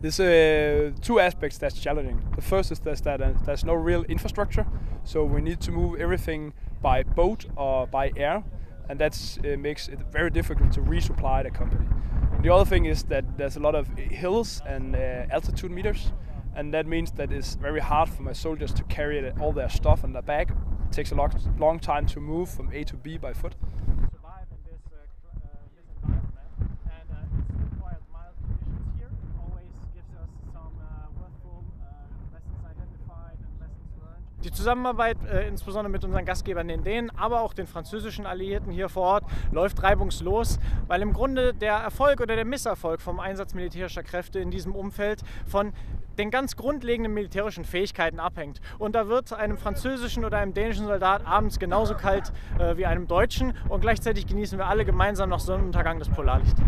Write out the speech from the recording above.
There's two aspects that's challenging. The first is that there's no real infrastructure, so we need to move everything by boat or by air, and that makes it very difficult to resupply the company. The other thing is that there's a lot of hills and altitude meters, and that means that it's very hard for my soldiers to carry all their stuff on their back. It takes a long time to move from A to B by foot. Die Zusammenarbeit insbesondere mit unseren Gastgebern, den Dänen, aber auch den französischen Alliierten hier vor Ort, läuft reibungslos, weil im Grunde der Erfolg oder der Misserfolg vom Einsatz militärischer Kräfte in diesem Umfeld von den ganz grundlegenden militärischen Fähigkeiten abhängt. Und da wird einem französischen oder einem dänischen Soldat abends genauso kalt wie einem deutschen, und gleichzeitig genießen wir alle gemeinsam noch Sonnenuntergang des Polarlichts.